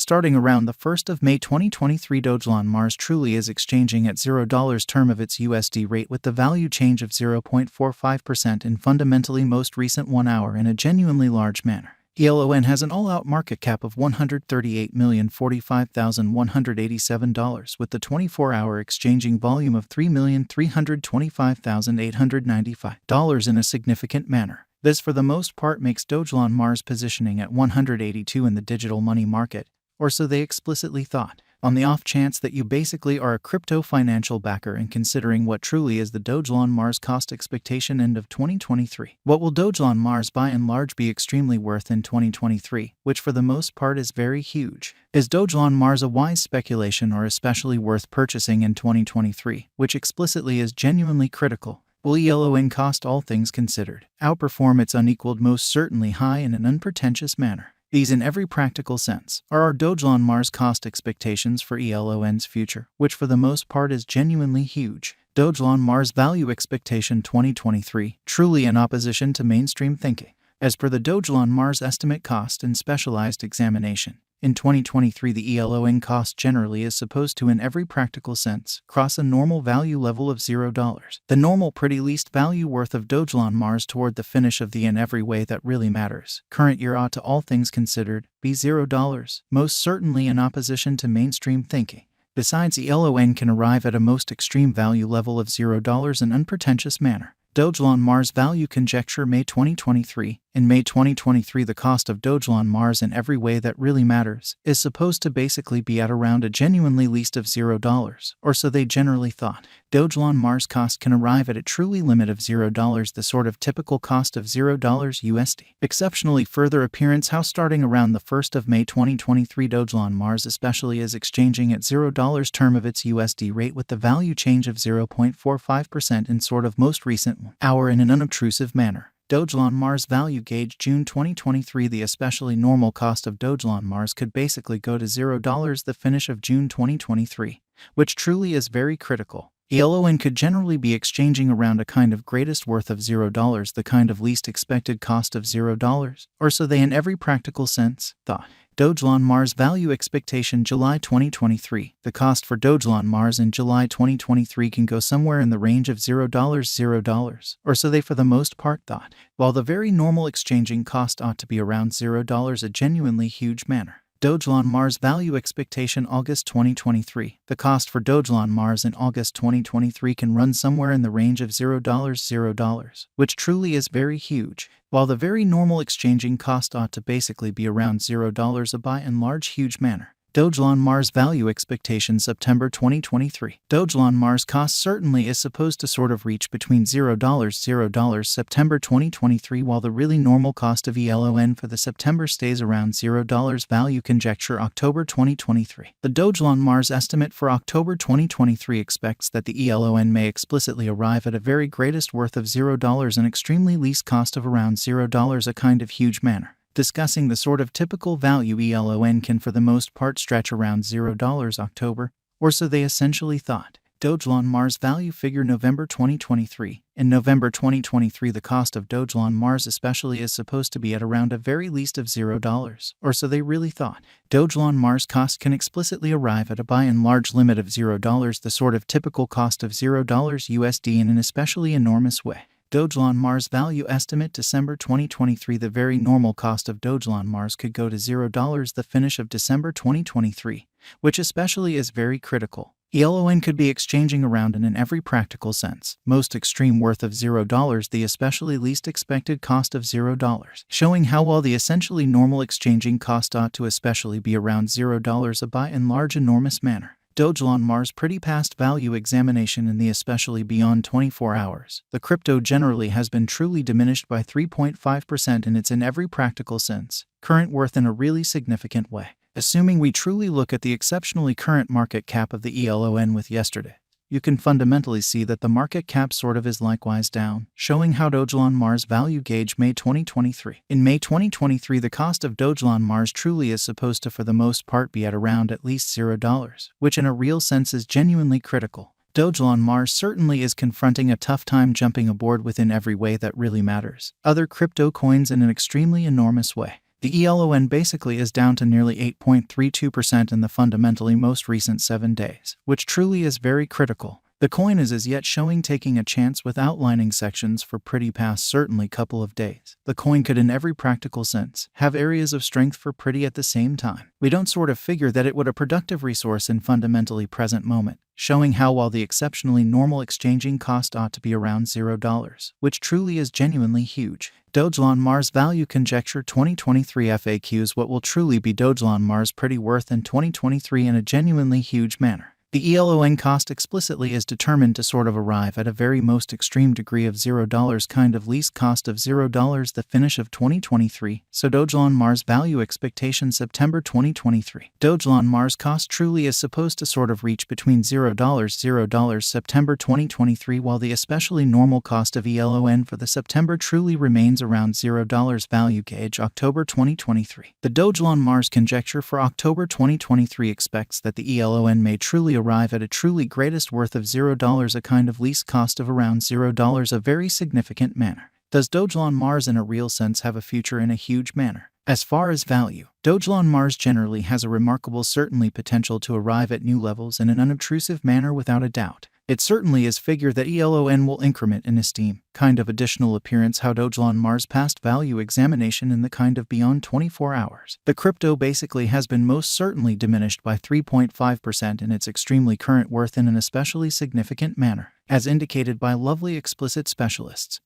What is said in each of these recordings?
Starting around the 1st of May 2023, Dogelon Mars truly is exchanging at $0 term of its USD rate with the value change of 0.45% in fundamentally most recent 1 hour in a genuinely large manner. ELON has an all-out market cap of $138,045,187 with the 24-hour exchanging volume of $3,325,895 in a significant manner. This for the most part makes Dogelon Mars positioning at 182 in the digital money market, or so they explicitly thought. On the off chance that you basically are a crypto financial backer and considering what truly is the Dogelon Mars cost expectation end of 2023. What will Dogelon Mars by and large be extremely worth in 2023, which for the most part is very huge? Is Dogelon Mars a wise speculation or especially worth purchasing in 2023, which explicitly is genuinely critical? Will ELON cost, all things considered, outperform its unequaled most certainly high in an unpretentious manner? These in every practical sense are our Dogelon Mars cost expectations for ELON's future, which for the most part is genuinely huge. Dogelon Mars value expectation 2023, truly in opposition to mainstream thinking. As per the Dogelon Mars estimate cost and specialized examination, in 2023 the ELON cost generally is supposed to in every practical sense cross a normal value level of $0. The normal pretty least value worth of Dogelon Mars toward the finish of the in every way that really matters current year ought to all things considered be $0, most certainly in opposition to mainstream thinking. Besides, ELON can arrive at a most extreme value level of $0 in unpretentious manner. Dogelon Mars value conjecture May 2023. In May 2023, the cost of Dogelon Mars in every way that really matters is supposed to basically be at around a genuinely least of $0, or so they generally thought. Dogelon Mars cost can arrive at a truly limit of $0, the sort of typical cost of $0 USD. Exceptionally further appearance how starting around the 1st of May 2023, Dogelon Mars especially is exchanging at $0 term of its USD rate with the value change of 0.45% in sort of most recent hour in an unobtrusive manner. Dogelon Mars value gauge June 2023. The especially normal cost of Dogelon Mars could basically go to $0 the finish of June 2023, which truly is very critical. ELON could generally be exchanging around a kind of greatest worth of $0, the kind of least expected cost of $0, or so they in every practical sense thought. Dogelon Mars value expectation July 2023. The cost for Dogelon Mars in July 2023 can go somewhere in the range of $0, or so they for the most part thought, while the very normal exchanging cost ought to be around $0, a genuinely huge manner. Dogelon Mars value expectation August 2023. The cost for Dogelon Mars in August 2023 can run somewhere in the range of $0, which truly is very huge, while the very normal exchanging cost ought to basically be around $0, a by and large huge manner. Dogelon Mars value expectation September 2023. Dogelon Mars cost certainly is supposed to sort of reach between $0 September 2023, while the really normal cost of ELON for the September stays around $0 value conjecture October 2023. The Dogelon Mars estimate for October 2023 expects that the ELON may explicitly arrive at a very greatest worth of $0 and extremely least cost of around $0, a kind of huge manner. Discussing the sort of typical value ELON can for the most part stretch around $0 October, or so they essentially thought. Dogelon Mars value figure November 2023. In November 2023, the cost of Dogelon Mars especially is supposed to be at around a very least of $0, or so they really thought. Dogelon Mars cost can explicitly arrive at a by and large limit of $0, the sort of typical cost of $0 USD in an especially enormous way. Dogelon Mars value estimate December 2023. The very normal cost of Dogelon Mars could go to $0 the finish of December 2023, which especially is very critical. ELON could be exchanging around in every practical sense, most extreme worth of $0, the especially least expected cost of $0, showing how well the essentially normal exchanging cost ought to especially be around $0, a by and large enormous manner. Dogelon Mars pretty past value examination in the especially beyond 24 hours. The crypto generally has been truly diminished by 3.5% in its in every practical sense current worth in a really significant way. Assuming we truly look at the exceptionally current market cap of the ELON with yesterday, you can fundamentally see that the market cap sort of is likewise down, showing how Dogelon Mars value gauge May 2023. In May 2023, the cost of Dogelon Mars truly is supposed to for the most part be at around at least $0, which in a real sense is genuinely critical. Dogelon Mars certainly is confronting a tough time jumping aboard within every way that really matters. Other crypto coins in an extremely enormous way. The ELON basically is down to nearly 8.32% in the fundamentally most recent 7 days, which truly is very critical. The coin is as yet showing taking a chance with outlining sections for pretty past certainly couple of days. The coin could in every practical sense have areas of strength for pretty at the same time. We don't sort of figure that it would a productive resource in fundamentally present moment, showing how while the exceptionally normal exchanging cost ought to be around $0, which truly is genuinely huge. Dogelon Mars Value Conjecture 2023 FAQs. What will truly be Dogelon Mars pretty worth in 2023 in a genuinely huge manner? The ELON cost explicitly is determined to sort of arrive at a very most extreme degree of $0 kind of least cost of $0 the finish of 2023. So Dogelon Mars value expectation September 2023. Dogelon Mars cost truly is supposed to sort of reach between $0 September 2023, while the especially normal cost of ELON for the September truly remains around $0 value gauge October 2023. The Dogelon Mars conjecture for October 2023 expects that the ELON may truly arrive at a truly greatest worth of $0, a kind of least cost of around $0, a very significant manner. Does Dogelon Mars in a real sense have a future in a huge manner? As far as value, Dogelon Mars generally has a remarkable certainly potential to arrive at new levels in an unobtrusive manner without a doubt. It certainly is figure that ELON will increment in esteem, kind of additional appearance how Dogelon Mars past value examination in the kind of beyond 24 hours. The crypto basically has been most certainly diminished by 3.5% in its extremely current worth in an especially significant manner, as indicated by lovely explicit specialists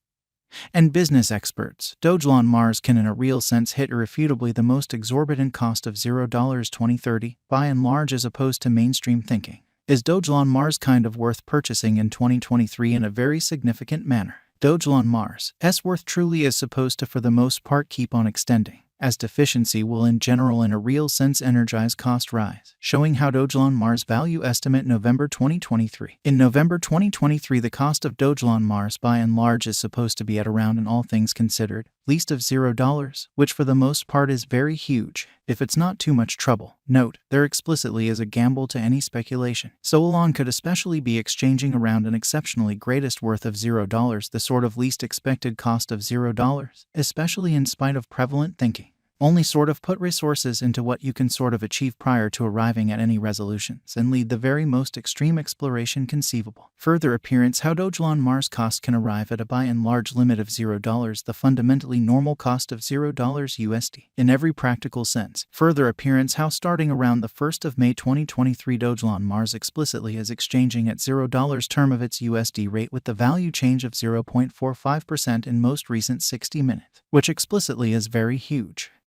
and business experts. Dogelon Mars can in a real sense hit irrefutably the most exorbitant cost of $0 2030, by and large, as opposed to mainstream thinking. Is Dogelon Mars kind of worth purchasing in 2023 in a very significant manner? Dogelon Mars' worth truly is supposed to for the most part keep on extending, as deficiency will in general in a real sense energize cost rise, showing how Dogelon Mars value estimate November 2023. In November 2023, the cost of Dogelon Mars by and large is supposed to be at around, in all things considered, least of $0, which for the most part is very huge, if it's not too much trouble. Note, there explicitly is a gamble to any speculation. So elon could especially be exchanging around an exceptionally greatest worth of $0, the sort of least expected cost of $0, especially in spite of prevalent thinking. Only sort of put resources into what you can sort of achieve prior to arriving at any resolutions and lead the very most extreme exploration conceivable. Further appearance how Dogelon Mars cost can arrive at a by and large limit of $0, the fundamentally normal cost of $0 USD in every practical sense. Further appearance how starting around the 1st of May 2023 Dogelon Mars explicitly is exchanging at $0 term of its USD rate with the value change of 0.45% in most recent 60 minutes, which explicitly is very huge.